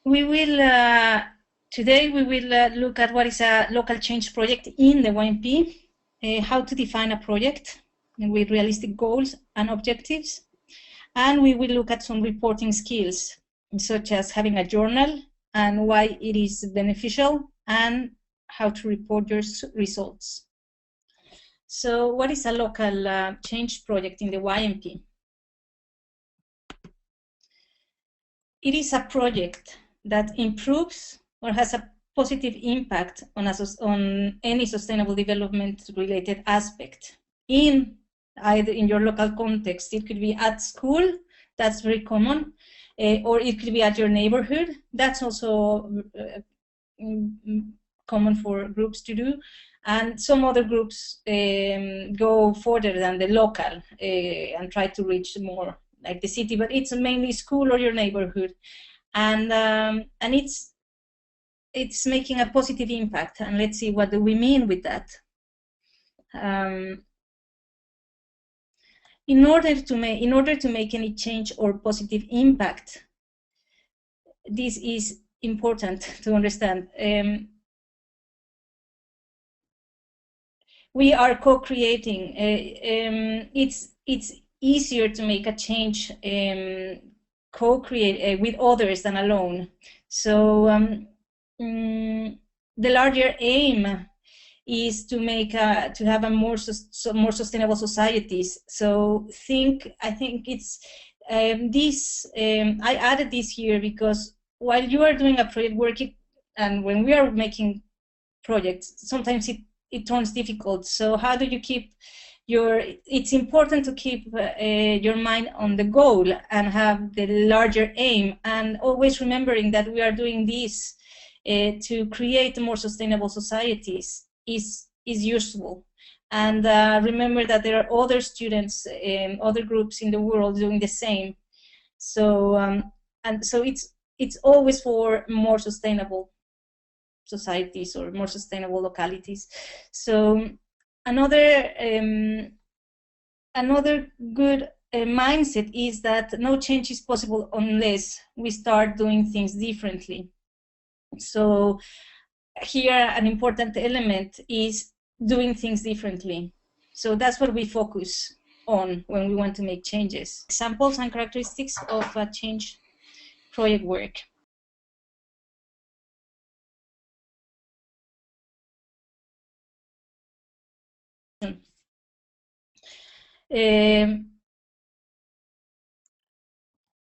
we will today we will look at what is a local change project in the YMP, how to define a project with realistic goals and objectives, and we will look at some reporting skills, such as having a journal and why it is beneficial, and how to report your results. So what is a local change project in the YMP? It is a project that improves or has a positive impact on any sustainable development related aspect in either in your local context. It could be at school, that's very common, or it could be at your neighborhood. That's also common for groups to do. And some other groups go further than the local and try to reach more like the city, but it's mainly school or your neighborhood, and it's making a positive impact. And let's see, what do we mean with that? In order to make any change or positive impact, this is important to understand. We are co-creating. It's easier to make a change co-create with others than alone. So the larger aim is to make to have a more sustainable societies. So I think it's this. I added this here because while you are doing a project working, and when we are making projects, sometimes it turns difficult. So how do you keep it's important to keep your mind on the goal and have the larger aim, and always remembering that we are doing this to create more sustainable societies is useful. And remember that there are other students and other groups in the world doing the same. So and so it's always for more sustainable societies or more sustainable localities. So another good mindset is that no change is possible unless we start doing things differently. So here an important element is doing things differently. So that's what we focus on when we want to make changes. Examples and characteristics of change project work.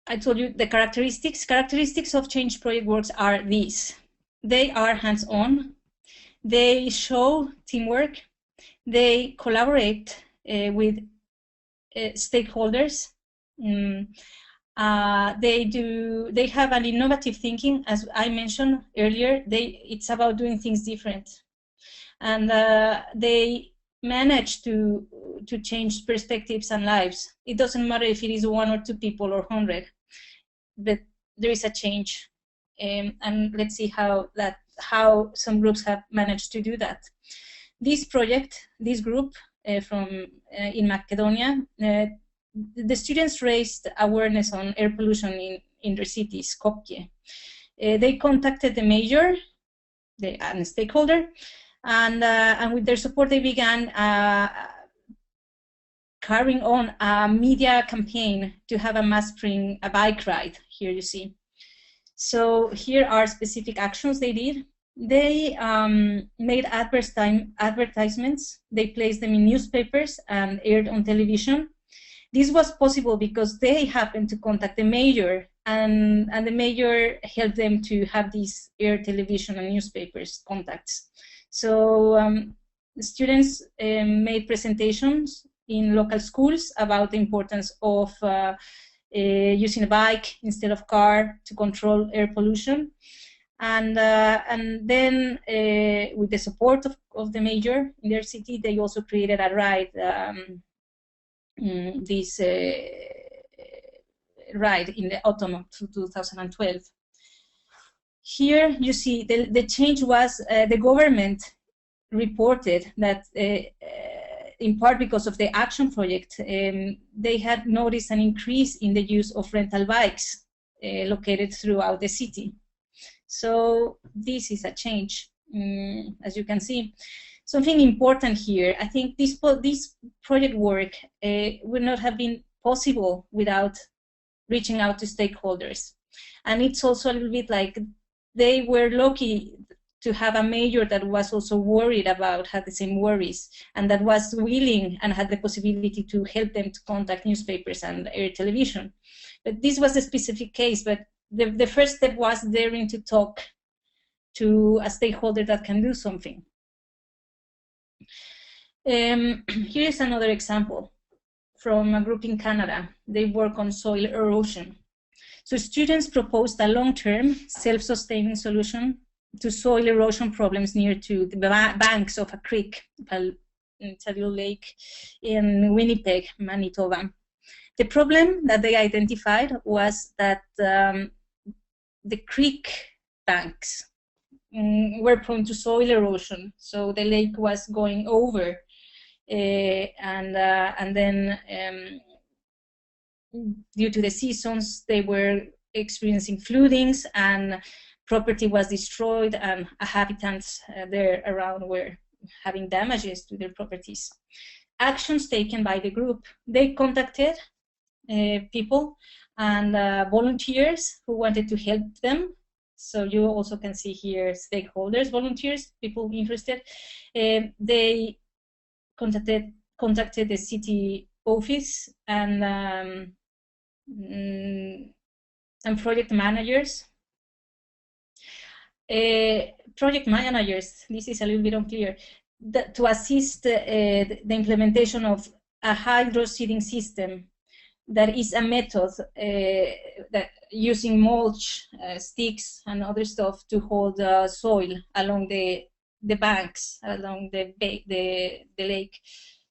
I told you the characteristics. Characteristics of change project works are these. They are hands-on. They show teamwork. They collaborate with stakeholders. They have an innovative thinking, as I mentioned earlier. It's about doing things different, and they manage to change perspectives and lives. It doesn't matter if it is 1 or 2 people or 100, but there is a change, and let's see how some groups have managed to do that. This group in Macedonia, the students raised awareness on air pollution in their city, Skopje. They contacted the mayor, and the stakeholder, and with their support they began carrying on a media campaign to have a mass spring, a bike ride. Here you see. So here are specific actions they did. They made advertisements. They placed them in newspapers and aired on television. This was possible because they happened to contact the mayor, and the mayor helped them to have these air television and newspapers contacts. So the students made presentations in local schools about the importance of using a bike instead of car to control air pollution, and then with the support of the mayor in their city, they also created a ride, this ride in the autumn of 2012. Here you see the change was the government reported that in part because of the action project, they had noticed an increase in the use of rental bikes located throughout the city. So this is a change, as you can see. Something important here, I think this project work would not have been possible without reaching out to stakeholders. And it's also a little bit like they were lucky to have a mayor that was also worried about, had the same worries, and that was willing and had the possibility to help them to contact newspapers and air television. But this was a specific case, but the first step was daring to talk to a stakeholder that can do something. Here is another example from a group in Canada. They work on soil erosion. So students proposed a long-term, self-sustaining solution to soil erosion problems near to the banks of a creek, it's a little lake in Winnipeg, Manitoba. The problem that they identified was that the creek banks were prone to soil erosion, so the lake was going over, and then due to the seasons, they were experiencing floodings, and property was destroyed, and inhabitants there around were having damages to their properties. Actions taken by the group. They contacted people and volunteers who wanted to help them. So you also can see here stakeholders, volunteers, people interested. They contacted the city office and project managers. Project managers, this is a little bit unclear, to assist the implementation of a hydro-seeding system that is a method that using mulch, sticks, and other stuff to hold soil along the banks, along the lake.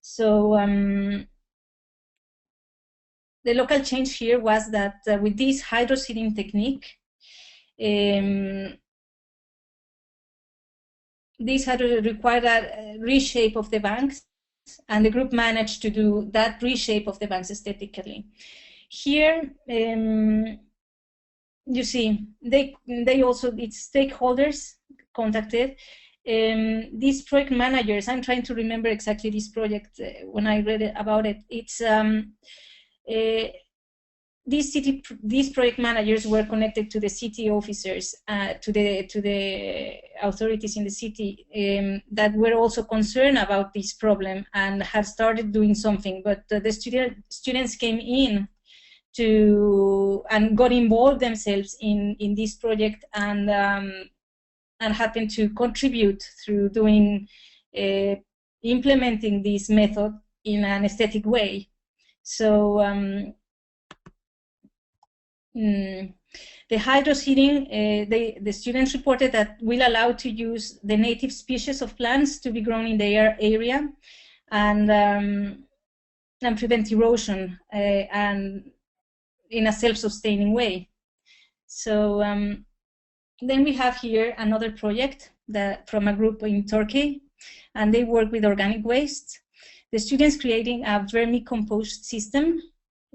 So the local change here was that with this hydro-seeding technique, this had required a reshape of the banks, and the group managed to do that reshape of the banks aesthetically. Here, you see, they also, its stakeholders contacted. These project managers, I'm trying to remember exactly this project when I read about it. It's these project managers were connected to the city officers, to the authorities in the city that were also concerned about this problem and have started doing something. But the students came in and got involved themselves in this project and happened to contribute through doing implementing this method in an aesthetic way. So. The hydro-seeding, the students reported that will allow to use the native species of plants to be grown in their area and prevent erosion and in a self-sustaining way. So then we have here another project from a group in Turkey, and they work with organic waste. The students creating a vermicompost system,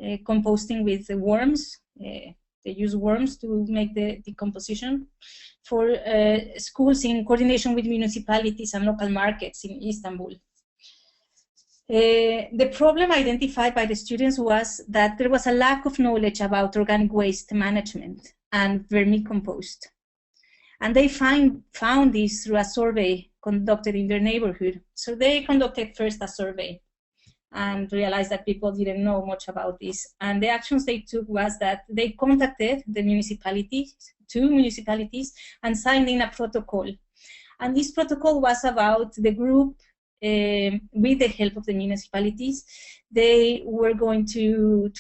composting with the worms. They use worms to make the decomposition for schools in coordination with municipalities and local markets in Istanbul. The problem identified by the students was that there was a lack of knowledge about organic waste management and vermicompost. And they found this through a survey conducted in their neighborhood. So they conducted first a survey and realized that people didn't know much about this. And the actions they took was that they contacted the municipalities, 2 municipalities, and signed in a protocol. And this protocol was about the group, with the help of the municipalities, they were going to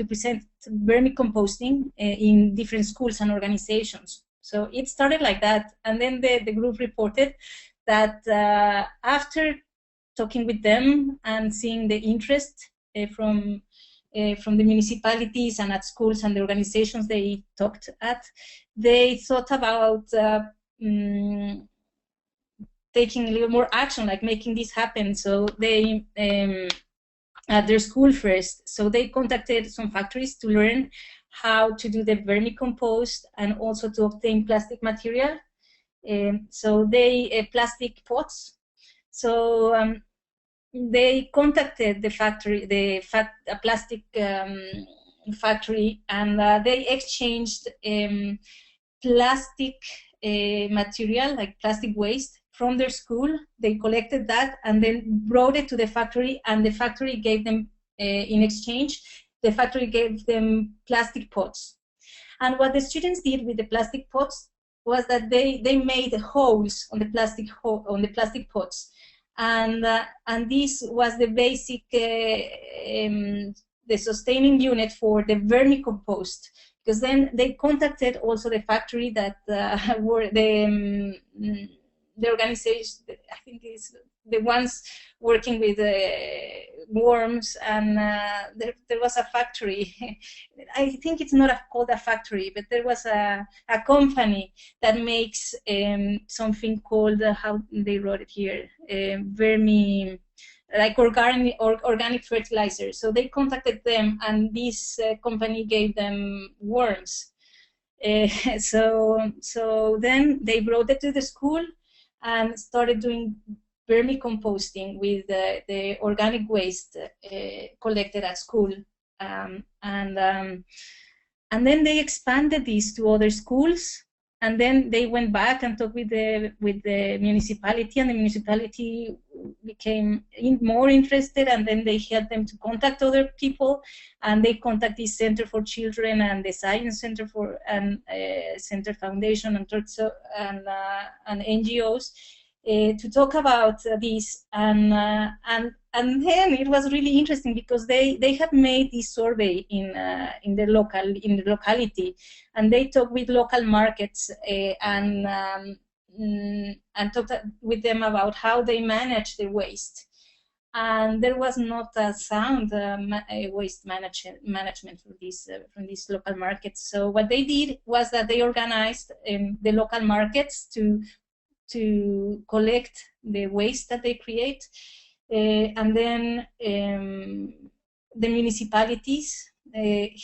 present vermicomposting in different schools and organizations. So it started like that. And then the group reported that after talking with them and seeing the interest from the municipalities and at schools and the organizations they talked at, they thought about taking a little more action, like making this happen. So they, at their school first, so they contacted some factories to learn how to do the vermicompost and also to obtain plastic material. So they plastic pots. So they contacted the factory, a plastic factory, and they exchanged plastic material, like plastic waste, from their school. They collected that and then brought it to the factory, and the factory gave them, in exchange, the factory gave them plastic pots. And what the students did with the plastic pots was that they made holes on the plastic pots, and this was the basic the sustaining unit for the vermicompost. Because then they contacted also the factory that were the organization, I think is the ones working with worms, and there was a factory. I think it's not called a factory, but there was a company that makes something called, how they wrote it here, like organic fertilizer. So they contacted them, and this company gave them worms. So then they brought it to the school and started doing vermicomposting with the organic waste collected at school, and then they expanded this to other schools. And then they went back and talked with the municipality, and the municipality became more interested, and then they helped them to contact other people, and they contact the Center for Children and the Science Center and Center Foundation and NGOs to talk about this. And then it was really interesting because they had made this survey in the locality, and they talked with local markets and talked with them about how they manage their waste. And there was not a sound waste management from these local markets. So what they did was that they organized the local markets to collect the waste that they create. And then the municipalities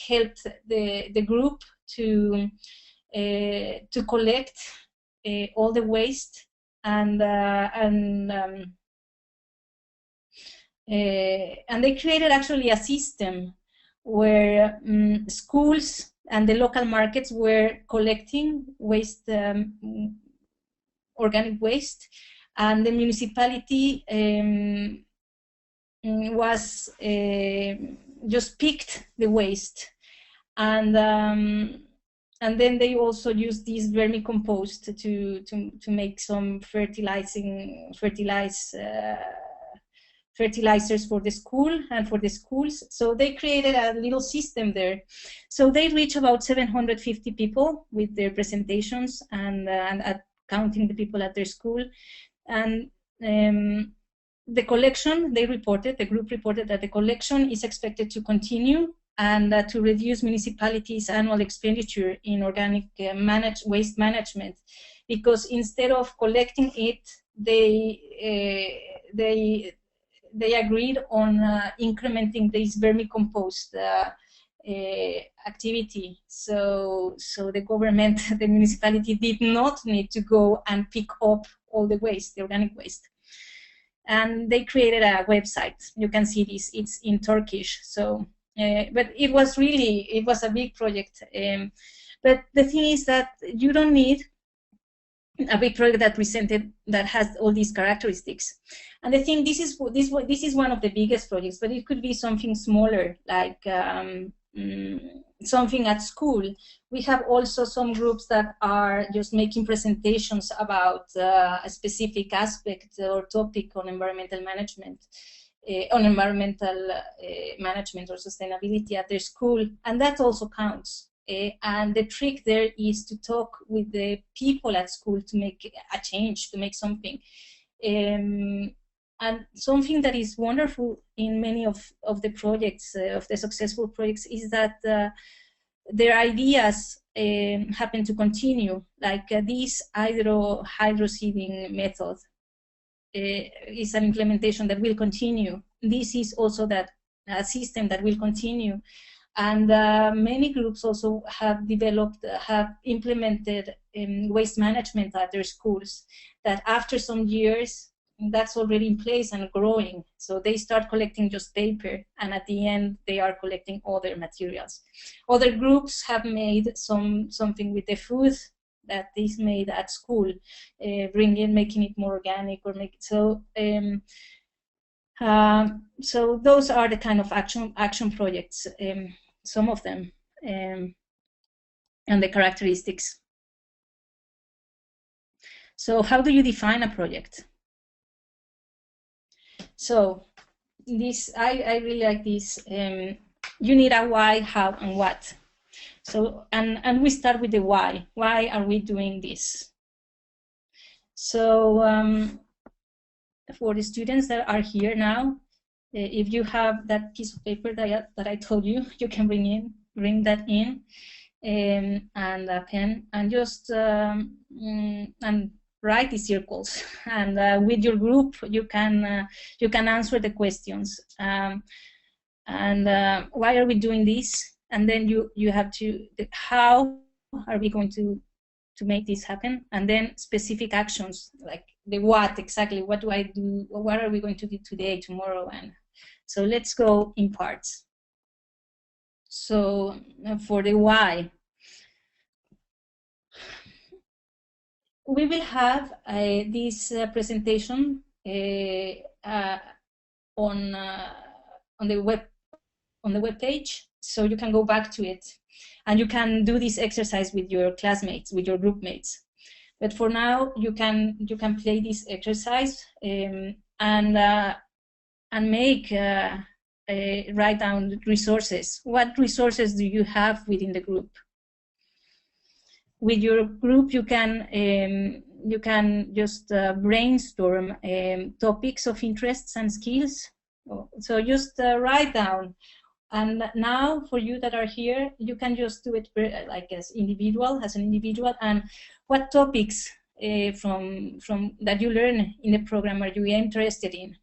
helped the group to collect all the waste, and they created actually a system where schools and the local markets were collecting waste, organic waste, and the municipality was just picked the waste, and then they also used this vermicompost to make some fertilizers for the school and for the schools. So they created a little system there. So they reached about 750 people with their presentations and counting the people at their school. And the collection, the group reported that the collection is expected to continue, and to reduce municipalities' annual expenditure in organic waste management, because instead of collecting it, they agreed on incrementing this vermicompost activity. So the government, the municipality, did not need to go and pick up all the waste, the organic waste. And they created a website. You can see this, it's in Turkish. So, but it was a big project. But the thing is that you don't need a big project that has all these characteristics. And I think this is one of the biggest projects, but it could be something smaller, like something at school. We have also some groups that are just making presentations about a specific aspect or topic on environmental management, management or sustainability at their school, and that also counts. And the trick there is to talk with the people at school to make a change, to make something. And something that is wonderful in many of the projects, of the successful projects, is that their ideas happen to continue. Like this hydro-seeding method is an implementation that will continue. This is also a system that will continue. And many groups also have developed, have implemented waste management at their schools, that after some years, that's already in place and growing. So they start collecting just paper, and at the end, they are collecting other materials. Other groups have made something with the food that is made at school, making it more organic, or make it so. So those are the kind of action projects, some of them, and the characteristics. So how do you define a project? So this, I really like this. You need a why, how, and what. So, and we start with the why. Why are we doing this? So for the students that are here now, if you have that piece of paper that I told you, you can bring that in, and a pen, and just and write the circles. And with your group, you can answer the questions. And why are we doing this? And then you have to, how are we going to make this happen? And then specific actions, like the what exactly. What do I do? What are we going to do today, tomorrow? And so let's go in parts. So for the why, we will have this presentation on the web page, so you can go back to it, and you can do this exercise with your classmates, with your group mates. But for now, you can play this exercise, and make write down resources. What resources do you have within the group? With your group, you can just brainstorm topics of interests and skills. So just write down. And now, for you that are here, you can just do it like as an individual, and what topics from that you learn in the program are you interested in?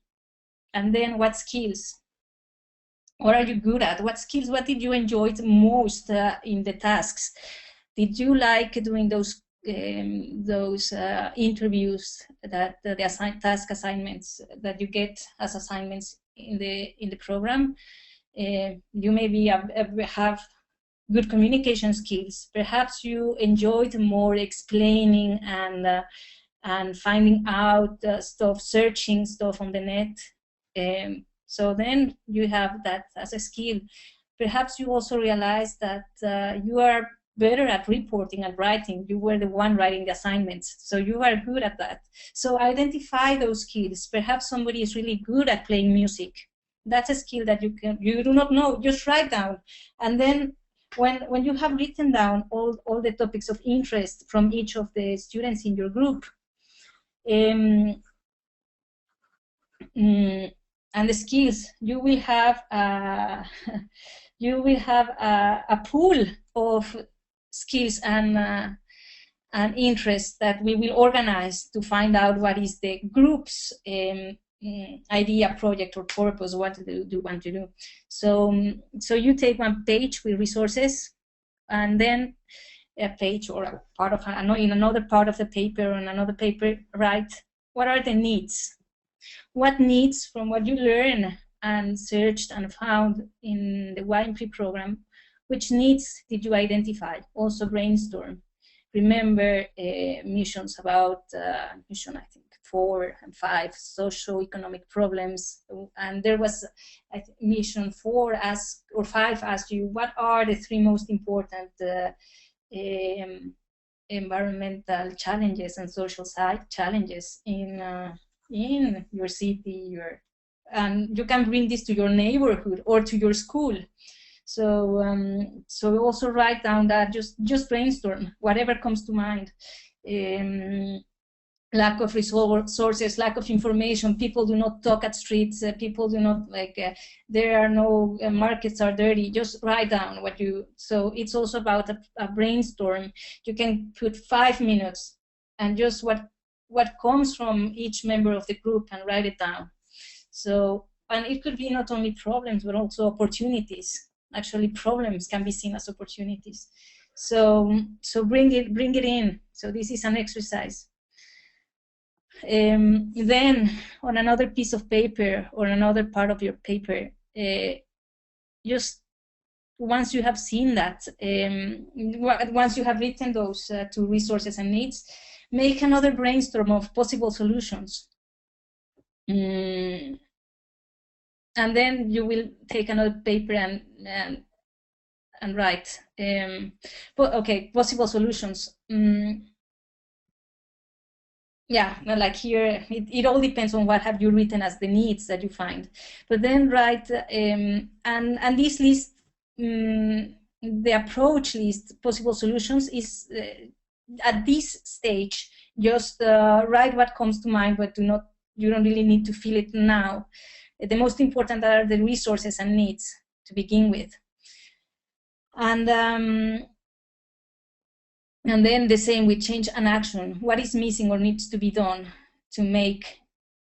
And then what skills? What are you good at? What skills? What did you enjoy the most in the tasks? Did you like doing those interviews, that the task assignments that you get as assignments in the program? You maybe have good communication skills. Perhaps you enjoyed more explaining and finding out stuff, searching stuff on the net. So then you have that as a skill. Perhaps you also realize that you are better at reporting and writing. You were the one writing the assignments, so you are good at that. So identify those skills. Perhaps somebody is really good at playing music. That's a skill that you do not know. Just write down, and then when you have written down all the topics of interest from each of the students in your group, and the skills, you will have a pool of skills and interests that we will organize to find out what is the group's idea, project, or purpose. What do you want to do? So you take one page with resources, and then a page or a part of in another part of the paper, or in another paper, write what are the needs. What needs from what you learn and searched and found in the YMP program, which needs did you identify? Also brainstorm. Remember missions about, mission I think 4 and 5, socio-economic problems, and there was mission 4 or 5 asked you, what are the 3 most important environmental challenges and social side challenges in your city, and you can bring this to your neighborhood or to your school. So also write down that, just brainstorm whatever comes to mind. Lack of resources, lack of information. People do not talk at streets. People do not there are no markets are dirty. Just write down what you. So it's also about a brainstorm. You can put 5 minutes and just what comes from each member of the group and write it down. So, and it could be not only problems but also opportunities. actually problems can be seen as opportunities. So bring it in. So this is an exercise. Then on another piece of paper or another part of your paper, just once you have seen that, once you have written those two resources and needs, make another brainstorm of possible solutions. And then you will take another paper and write. But okay, possible solutions. Yeah, well, like here, it all depends on what have you written as the needs that you find. But then write, and this list, the approach list, possible solutions, is at this stage, just write what comes to mind, but you don't really need to feel it now. The most important are the resources and needs to begin with. And then the same with change and action. What is missing or needs to be done to make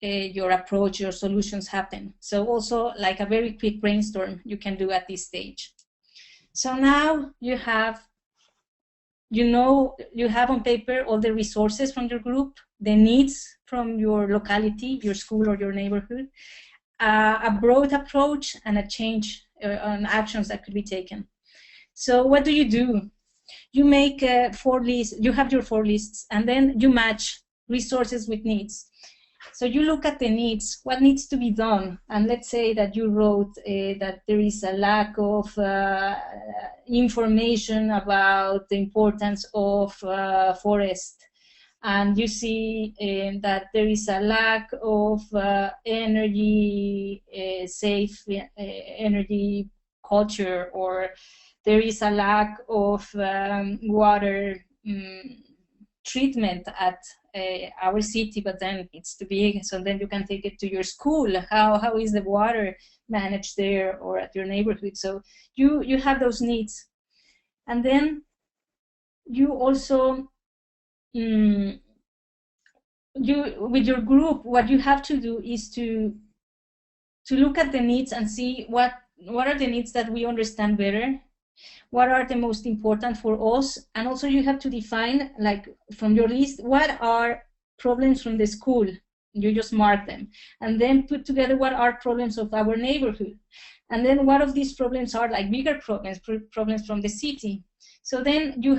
your approach, your solutions happen? So also like a very quick brainstorm you can do at this stage. So now you have on paper all the resources from your group, the needs from your locality, your school or your neighborhood, a broad approach, and a change on actions that could be taken. So what do? You make 4 lists, you have your 4 lists, and then you match resources with needs. So you look at the needs, what needs to be done, and let's say that you wrote that there is a lack of information about the importance of forest, and you see that there is a lack of energy, safe energy culture, or there is a lack of water treatment at our city, but then it's too big, so then you can take it to your school. How is the water managed there or at your neighborhood? So you have those needs. And then you also, with your group, what you have to do is to look at the needs and see what are the needs that we understand better, what are the most important for us, and also you have to define, like from your list, what are problems from the school. You just mark them, and then put together what are problems of our neighborhood, and then what of these problems are like bigger problems from the city. So then you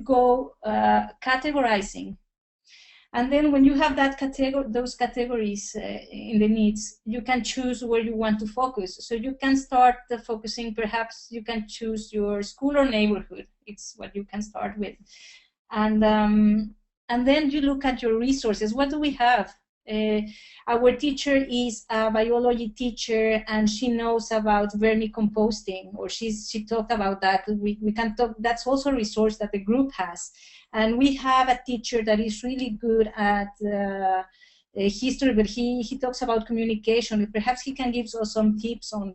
go categorizing. And then when you have that those categories in the needs, you can choose where you want to focus. So you can start focusing, perhaps you can choose your school or neighborhood. It's what you can start with. And then you look at your resources. What do we have? Our teacher is a biology teacher, and she knows about vermicomposting, or she talked about that. We can talk, that's also a resource that the group has. And we have a teacher that is really good at history, but he talks about communication. Perhaps he can give us some tips on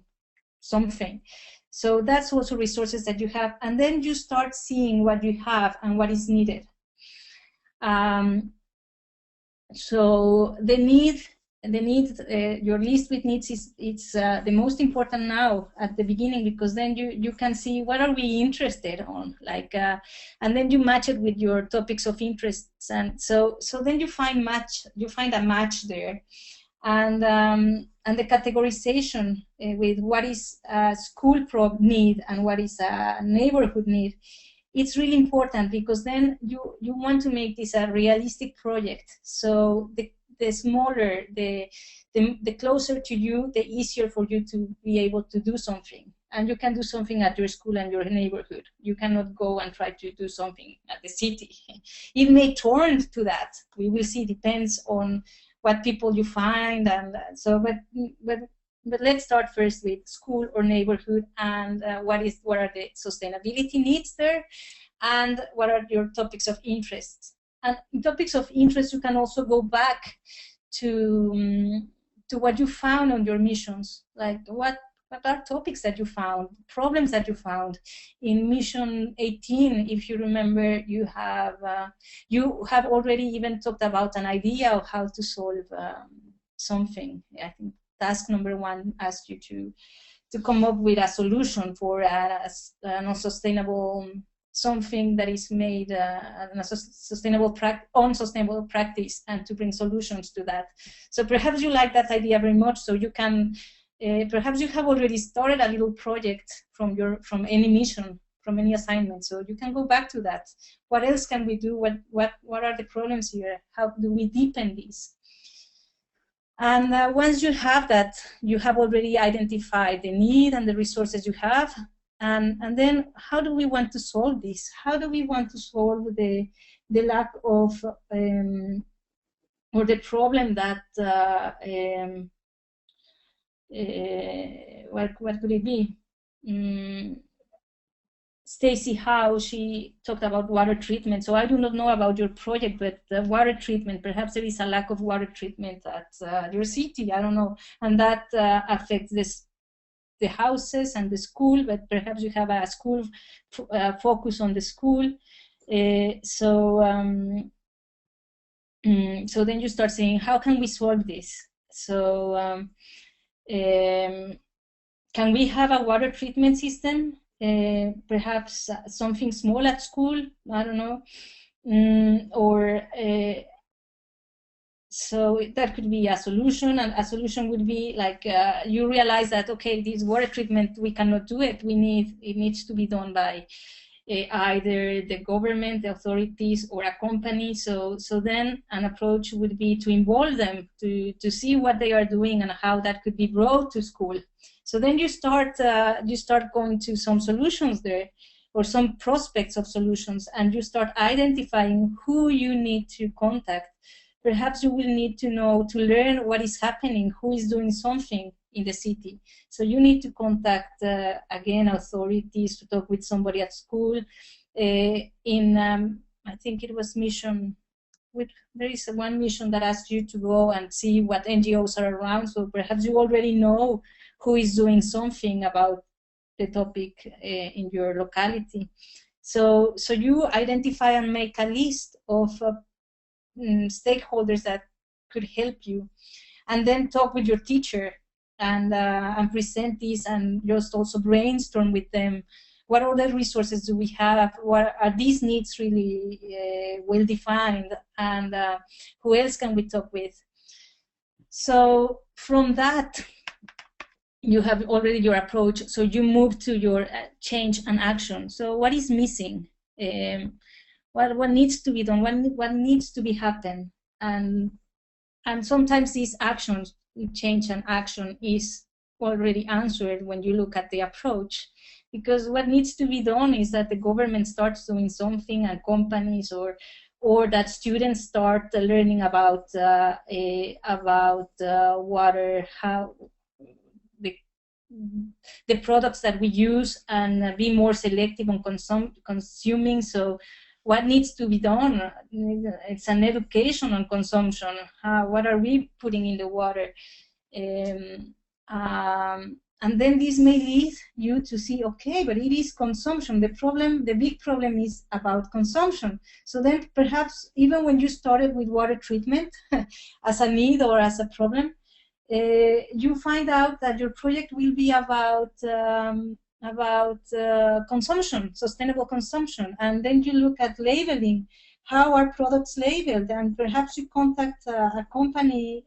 something. So that's also resources that you have. And then you start seeing what you have and what is needed. So the need, your list with needs it's the most important now at the beginning, because then you can see what are we interested on, like, and then you match it with your topics of interests, and so then you find a match there, and the categorization with what is a school need and what is a neighborhood need. It's really important, because then you want to make this a realistic project. So the smaller, the closer to you, the easier for you to be able to do something. And you can do something at your school and your neighborhood. You cannot go and try to do something at the city. It may turn to that. We will see. Depends on what people you find, and so. But let's start first with school or neighborhood, and what are the sustainability needs there, and what are your topics of interest. And in topics of interest, you can also go back to what you found on your missions, like what are topics that you found, problems that you found. In mission 18, if you remember, you have already even talked about an idea of how to solve something. I think task number 1 asked you come up with a solution for a non-sustainable something that is made unsustainable practice, and to bring solutions to that. So perhaps you like that idea very much. So you can perhaps you have already started a little project from any mission, from any assignment. So you can go back to that. What else can we do? What are the problems here? How do we deepen this? And once you have that, you have already identified the need and the resources you have. And then how do we want to solve this? How do we want to solve the lack of, or the problem that, what could it be? Stacy Howe, she talked about water treatment. So I do not know about your project, but water treatment, perhaps there is a lack of water treatment at your city, I don't know. And that affects the houses and the school, but perhaps you have a school focus on the school. So then you start saying, how can we solve this? So can we have a water treatment system? Perhaps something small at school, I don't know, or so that could be a solution. And a solution would be like you realize that, okay, this water treatment, we cannot do it. It needs to be done by either the government, the authorities, or a company. So then an approach would be to involve them, to see what they are doing and how that could be brought to school. So then you start going to some solutions there, or some prospects of solutions, and you start identifying who you need to contact. Perhaps you will need to learn what is happening, who is doing something in the city. So you need to contact, again, authorities, to talk with somebody at school. I think it was mission, there is one mission that asks you to go and see what NGOs are around. So perhaps you already know who is doing something about the topic in your locality. So you identify and make a list of stakeholders that could help you, and then talk with your teacher and present this, and just also brainstorm with them. What other resources do we have? What are these needs really well defined? And who else can we talk with? So from that, you have already your approach. So you move to your change and action. So what is missing? What needs to be done? What needs to be happen? And sometimes these actions, change and action, is already answered when you look at the approach. Because what needs to be done is that the government starts doing something, and companies, or that students start learning about water, how the products that we use, and be more selective on consuming. So what needs to be done? It's an education on consumption. What are we putting in the water? And then this may lead you to see, okay, but it is consumption. The big problem is about consumption. So then perhaps even when you started with water treatment as a need or as a problem, you find out that your project will be about consumption, sustainable consumption. And then you look at labeling. How are products labeled? And perhaps you contact a company,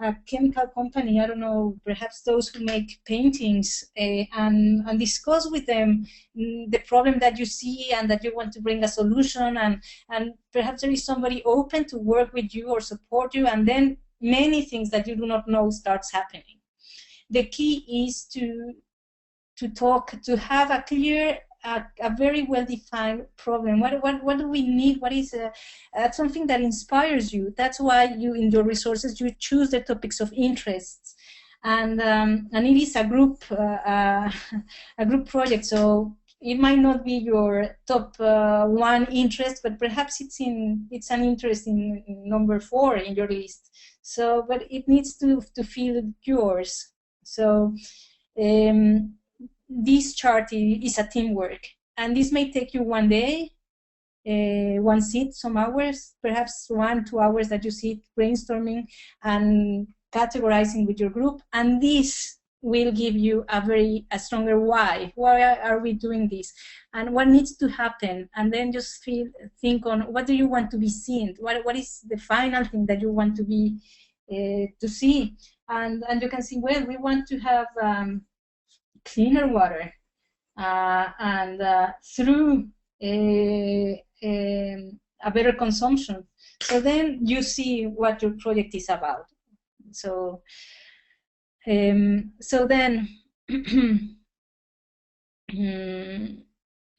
a chemical company, I don't know, perhaps those who make paintings, and discuss with them the problem that you see and that you want to bring a solution, and perhaps there is somebody open to work with you or support you, and then many things that you do not know starts happening. The key is to talk, to have a clear, a very well-defined problem. What do we need? What is something that inspires you? That's why you, in your resources, you choose the topics of interests, and it is a group project. So it might not be your top one interest, but perhaps it's an interest in number 4 in your list. So, but it needs to feel yours. So. This chart is a teamwork, and this may take you one day, one sit, some hours, perhaps 1-2 hours that you sit brainstorming and categorizing with your group, and this will give you a stronger why. Why are we doing this, and what needs to happen? And then just think on what do you want to be seen. What is the final thing that you want to be to see? And you can see, well, we want to have cleaner water, and through a better consumption. So then you see what your project is about. So so then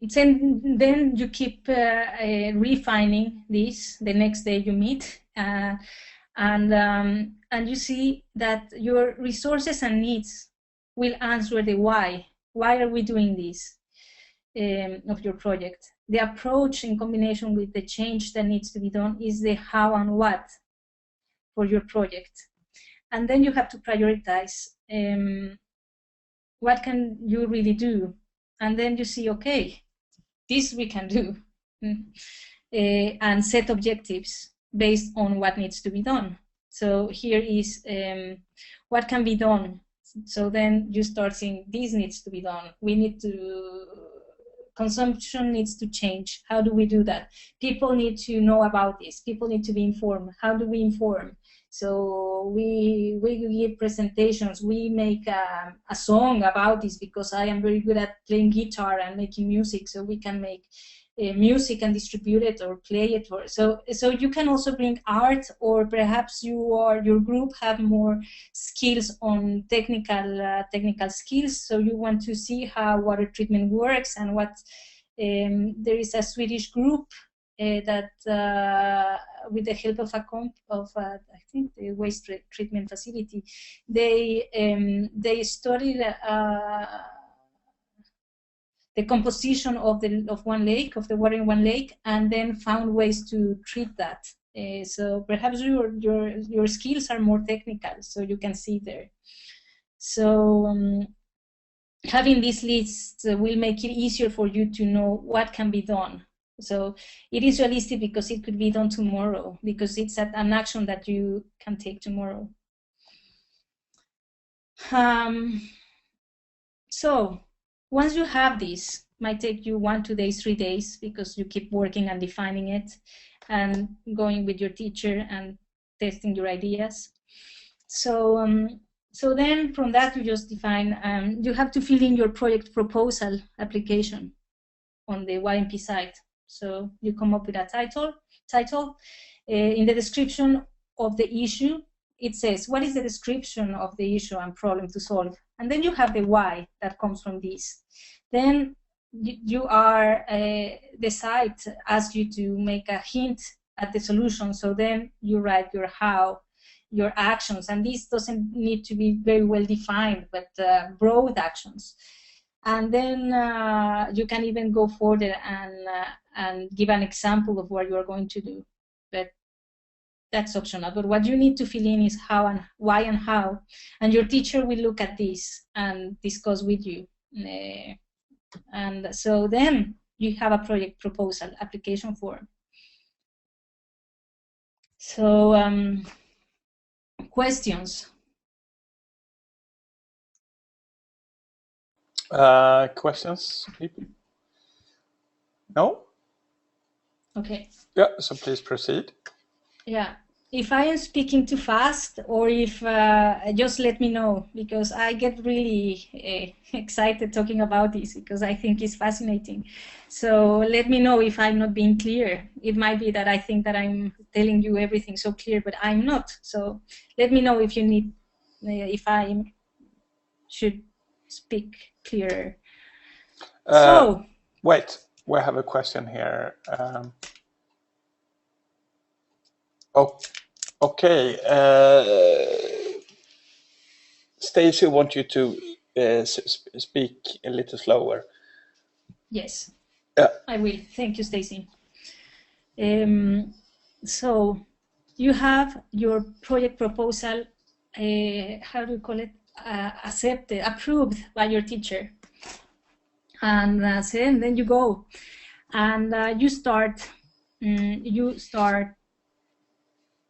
then you keep refining this the next day you meet, and you see that your resources and needs will answer the why. Why are we doing this of your project? The approach in combination with the change that needs to be done is the how and what for your project. And then you have to prioritize what can you really do. And then you see, okay, this we can do. And set objectives based on what needs to be done. So here is what can be done. So then you start saying, this needs to be done. We need to, consumption needs to change. How do we do that? People need to know about this. People need to be informed. How do we inform? So we give presentations. We make a song about this because I am very good at playing guitar and making music. So we can make music and distribute it or play it. Or so you can also bring art, or perhaps you or your group have more skills on technical skills. So you want to see how water treatment works and what. There is a Swedish group that, with the help of I think the waste treatment facility, they studied the composition of one lake, of the water in one lake, and then found ways to treat that. So perhaps your skills are more technical, so you can see there. So having this list will make it easier for you to know what can be done. So it is realistic because it could be done tomorrow, because it's an action that you can take tomorrow. So once you have this, might take you 1, 2 days, 3 days, because you keep working and defining it and going with your teacher and testing your ideas. So so then from that you just define, you have to fill in your project proposal application on the YMP site. So you come up with a title. In the description of the issue, it says, what is the description of the issue and problem to solve? And then you have the why that comes from this. Then you are, the site asks you to make a hint at the solution. So then you write your how, your actions. And this doesn't need to be very well defined, but broad actions. And then you can even go further and give an example of what you are going to do. But that's optional. But what you need to fill in is how and why and how. And your teacher will look at this and discuss with you. And so then you have a project proposal application form. So questions? Questions, people? No? Okay. Yeah, so please proceed. Yeah, if I am speaking too fast, or if just let me know, because I get really excited talking about this, because I think it's fascinating. So let me know if I'm not being clear. It might be that I think that I'm telling you everything so clear, but I'm not. So let me know if you need, if I should speak clearer. So wait, we have a question here. Oh, okay. Stacy, want you to speak a little slower. Yes. Yeah. I will. Thank you, Stacy. So you have your project proposal, how do you call it, accepted, approved by your teacher. And then you go and you start.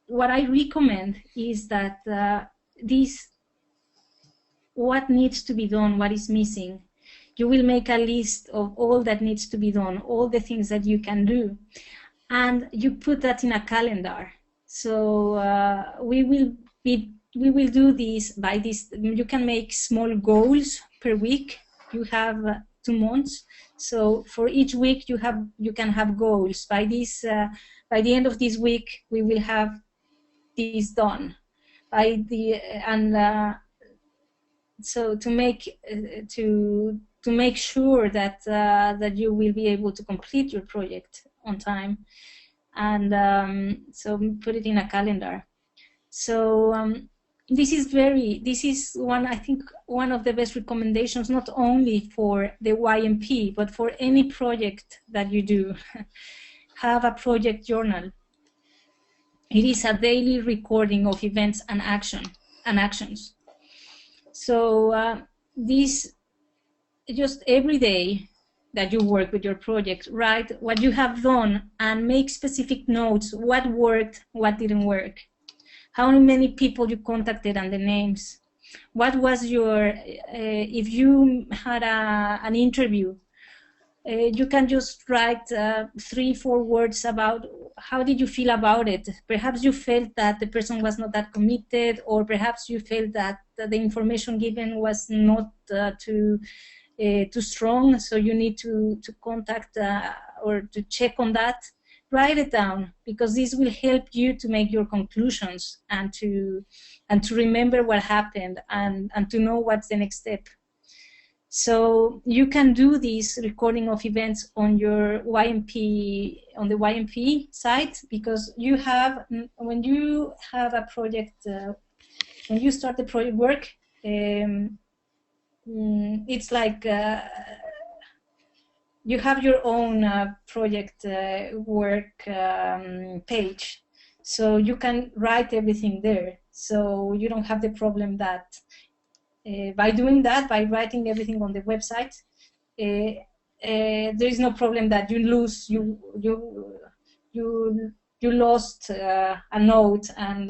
What I recommend is that this what needs to be done, what is missing. You will make a list of all that needs to be done, all the things that you can do, and you put that in a calendar. So we will do this by this. You can make small goals per week. You have 2 months, so for each week you can have goals. By this, by the end of this week, we will have this done. So to make sure that that you will be able to complete your project on time, and so put it in a calendar. So this is I think one of the best recommendations, not only for the YMP but for any project that you do. Have a project journal. It is a daily recording of events and actions. So this, just every day that you work with your project, write what you have done and make specific notes: what worked, what didn't work, how many people you contacted and the names, what was your, if you had an interview, you can just write 3-4 words about how did you feel about it. Perhaps you felt that the person was not that committed, or perhaps you felt that the information given was not too strong, so you need to contact or to check on that. Write it down, because this will help you to make your conclusions and to remember what happened and to know what's the next step. So you can do this recording of events on your YMP, on the YMP site, because you have, when you have a project, when you start the project work, it's like you have your own project work page, so you can write everything there. So you don't have the problem that by doing that, by writing everything on the website, there is no problem that you lose, you lost a note, and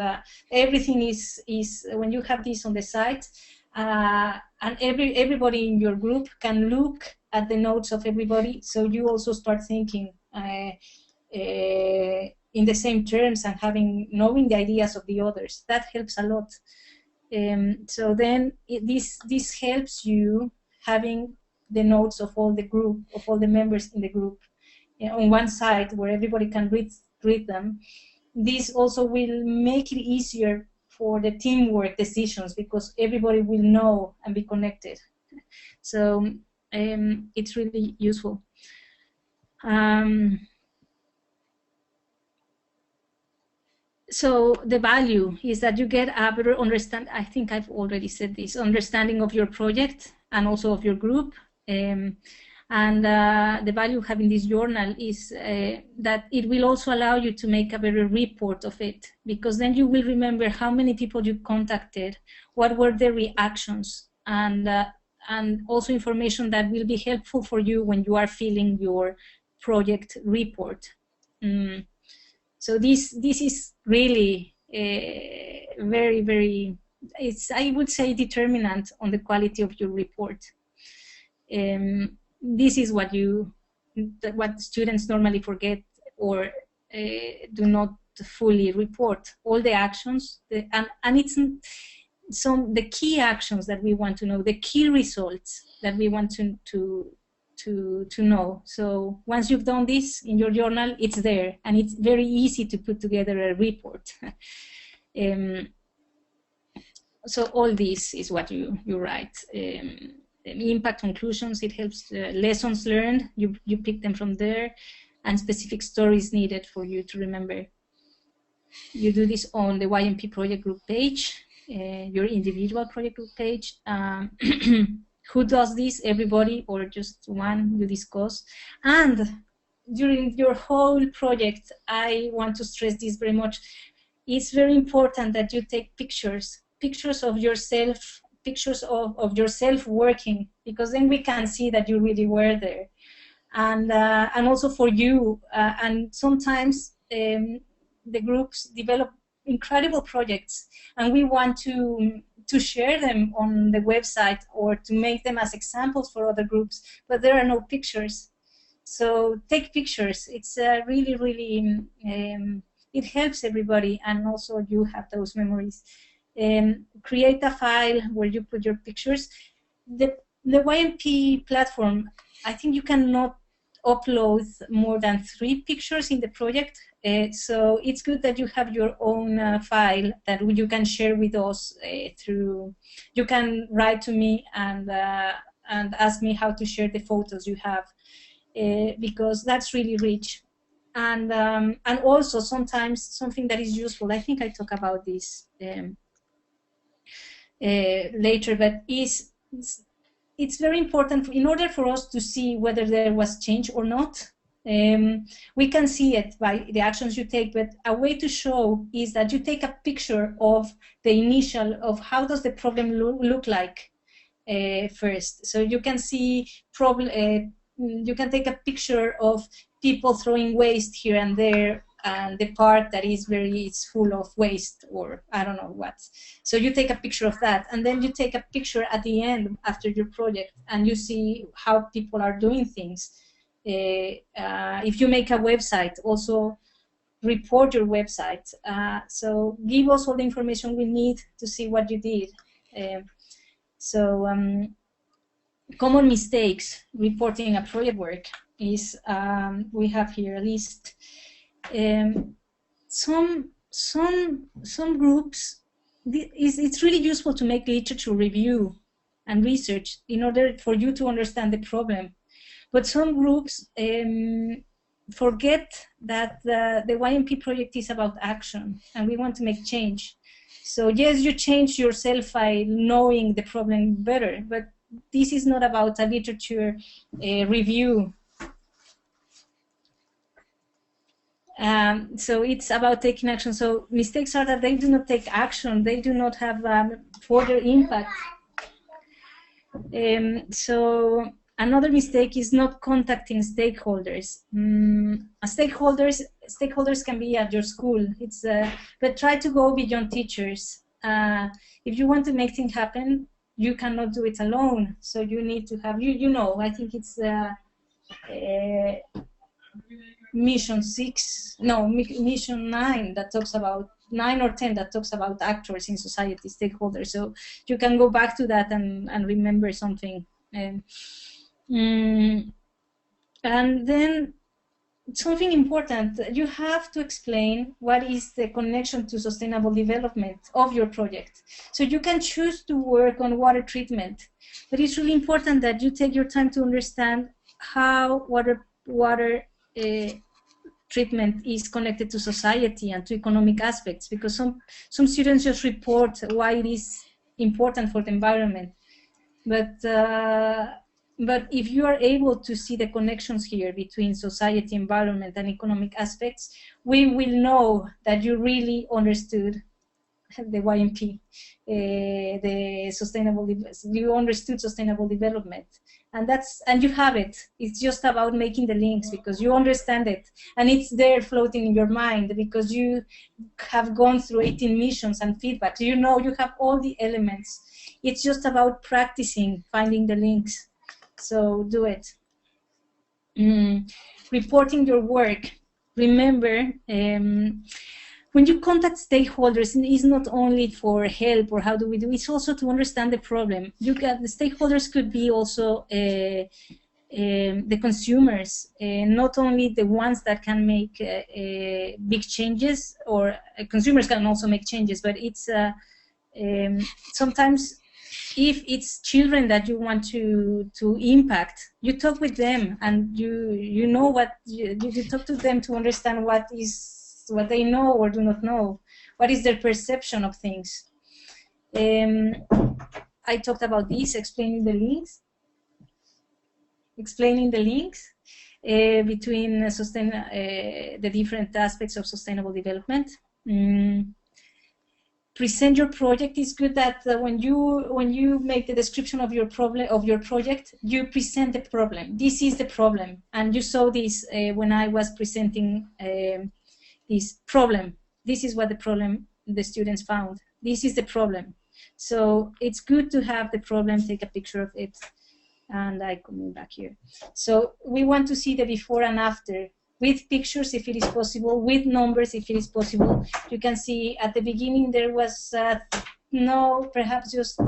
everything is when you have this on the site, and everybody in your group can look at the notes of everybody, so you also start thinking in the same terms and knowing the ideas of the others. That helps a lot. So then this helps you having the notes of all the group, of all the members in the group, on one side where everybody can read them. This also will make it easier for the teamwork decisions, because everybody will know and be connected. So it's really useful. So the value is that you get a better I think I've already said this, understanding of your project and also of your group. And the value of having this journal is that it will also allow you to make a better report of it, because then you will remember how many people you contacted, what were the reactions, and also information that will be helpful for you when you are filling your project report. So this is really very, very, I would say, determinant on the quality of your report. This is what students normally forget or do not fully report. All the actions, and it's the key actions that we want to know, the key results that we want to know. So once you've done this in your journal, it's there, and it's very easy to put together a report. So all this is what you write. Impact conclusions, it helps lessons learned, you pick them from there, and specific stories needed for you to remember. You do this on the YMP project group page, your individual project group page. Who does this? Everybody, or just one you discuss. And during your whole project, I want to stress this very much. It's very important that you take pictures of yourself, pictures of yourself working, because then we can see that you really were there. And also for you, and sometimes the groups develop incredible projects, and we want to to share them on the website or to make them as examples for other groups, but there are no pictures. So take pictures. It's really, really, it helps everybody, and also you have those memories. Create a file where you put your pictures. The YMP platform, I think you cannot upload more than 3 pictures in the project. So it's good that you have your own file that you can share with us through. You can write to me and ask me how to share the photos you have, because that's really rich. And also sometimes something that is useful. I think I talk about this later, but it's very important in order for us to see whether there was change or not. We can see it by the actions you take, but a way to show is that you take a picture of the initial, of how does the problem look like first. So you can see you can take a picture of people throwing waste here and there, and the park that is it's full of waste, or I don't know what. So you take a picture of that, and then you take a picture at the end after your project, and you see how people are doing things. If you make a website, also report your website. So give us all the information we need to see what you did. Common mistakes reporting a project work is, we have here a list. Some groups, it's really useful to make literature review and research in order for you to understand the problem. But some groups forget that the YMP project is about action, and we want to make change. So yes, you change yourself by knowing the problem better, but this is not about a literature review. So it's about taking action. So mistakes are that they do not take action, they do not have further impact. So another mistake is not contacting stakeholders. Stakeholders can be at your school. But try to go beyond teachers. If you want to make things happen, you cannot do it alone. So you need to have, I think it's Mission 9 that talks about 9 or 10 that talks about actors in society, stakeholders. So you can go back to that and remember something. And then something important, you have to explain what is the connection to sustainable development of your project. So you can choose to work on water treatment, but it's really important that you take your time to understand how water treatment is connected to society and to economic aspects, because some students just report why it is important for the environment. But if you are able to see the connections here between society, environment, and economic aspects, we will know that you really understood the YMP, you understood sustainable development, and you have it. It's just about making the links because you understand it, and it's there floating in your mind because you have gone through 18 missions and feedback. You know, you have all the elements. It's just about practicing, finding the links. So do it. Reporting your work. Remember, when you contact stakeholders, it's not only for help or how do we do, it's also to understand the problem. The stakeholders could be also the consumers, not only the ones that can make big changes, or consumers can also make changes, but it's sometimes if it's children that you want to impact, you talk with them and you know what you talk to them to understand what they know or do not know, what is their perception of things. I talked about this, explaining the links between the different aspects of sustainable development. Present your project. Is good that when you make the description of your project, you present the problem. This is the problem, and you saw this when I was presenting this problem. This is what the problem the students found. This is the problem. So it's good to have the problem, take a picture of it, and I come back here. So we want to see the before and after, with pictures if it is possible, with numbers if it is possible. You can see at the beginning there was no, perhaps just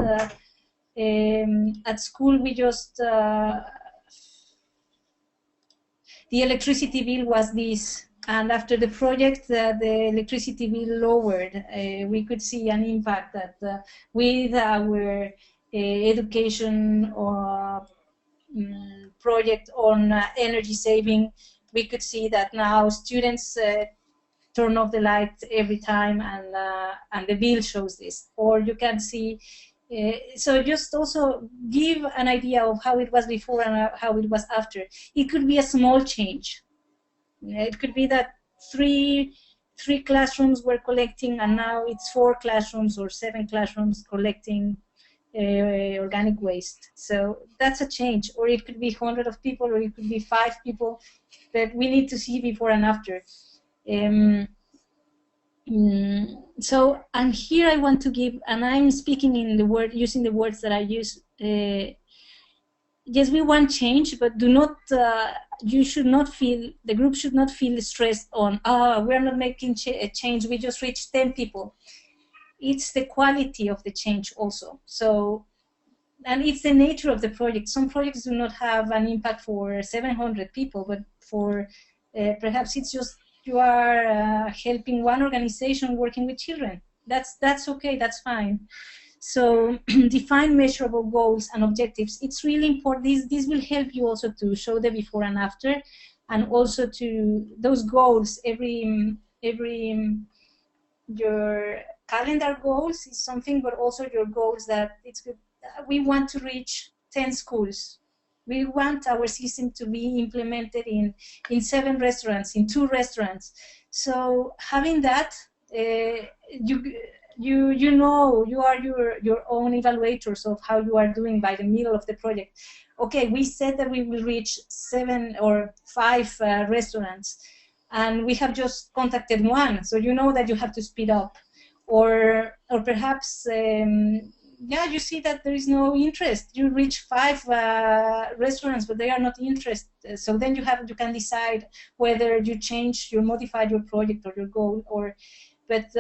at school we just, the electricity bill was this, and after the project the electricity bill lowered. We could see an impact that with our education or project on energy saving, we could see that now students turn off the light every time, and the bill shows this. Or you can see, so just also give an idea of how it was before and how it was after. It could be a small change. It could be that three classrooms were collecting, and now it's 4 classrooms or 7 classrooms collecting organic waste. So that's a change. Or it could be 100 of people, or it could be 5 people. But we need to see before and after. So, and here I want to give, and I'm speaking in the word, using the words that I use. Yes, we want change, but do not. You should not feel, the group should not feel stressed on. We're not making a change. We just reached 10 people. It's the quality of the change also. So, and it's the nature of the project. Some projects do not have an impact for 700 people, but for perhaps it's just you are helping one organization working with children. That's okay. That's fine. So define measurable goals and objectives. It's really important. This will help you also to show the before and after, and also to those goals. Every your calendar goals is something, but also your goals that it's good. We want to reach 10 schools. We want our system to be implemented in 7 restaurants, in 2 restaurants. So having that, you know, you are your own evaluators of how you are doing by the middle of the project. Okay, we said that we will reach 7 or 5 restaurants, and we have just contacted 1, so you know that you have to speed up. Or perhaps, yeah, you see that there is no interest. You reach 5 restaurants, but they are not interested. So then you can decide whether you change, you modify your project or your goal, but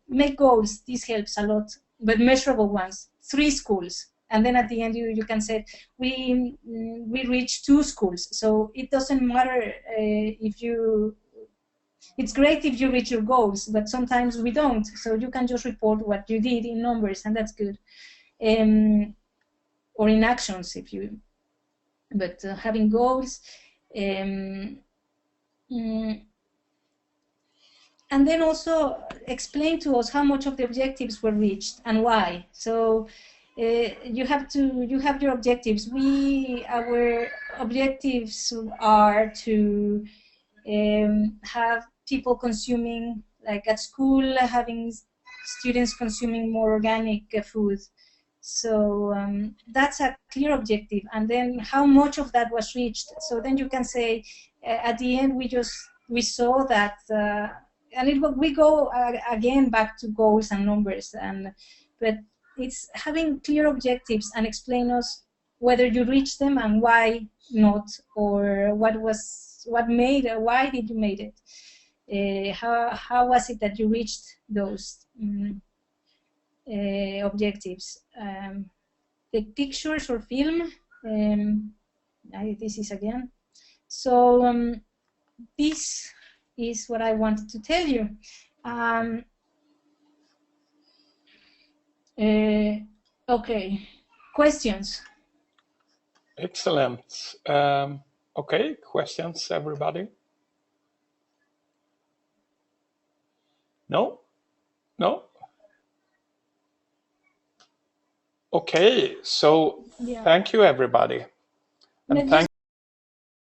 make goals. This helps a lot, but measurable ones. 3 schools, and then at the end you can say we reach 2 schools. So it doesn't matter if you. It's great if you reach your goals, but sometimes we don't. So you can just report what you did in numbers, and that's good. Or in actions, if you. But having goals. And then also explain to us how much of the objectives were reached and why. So you have your objectives. Our objectives are to have people consuming, like at school, having students consuming more organic food. So that's a clear objective. And then how much of that was reached. So then you can say at the end we saw that, and we go again back to goals and numbers, but it's having clear objectives and explain us whether you reach them and why not, or why did you make it, how was it that you reached those objectives. Take pictures or film. This is again. So this is what I wanted to tell you. Okay, questions? Excellent. Okay, questions, everybody? No? No? Okay, so yeah. Thank you, everybody. And thank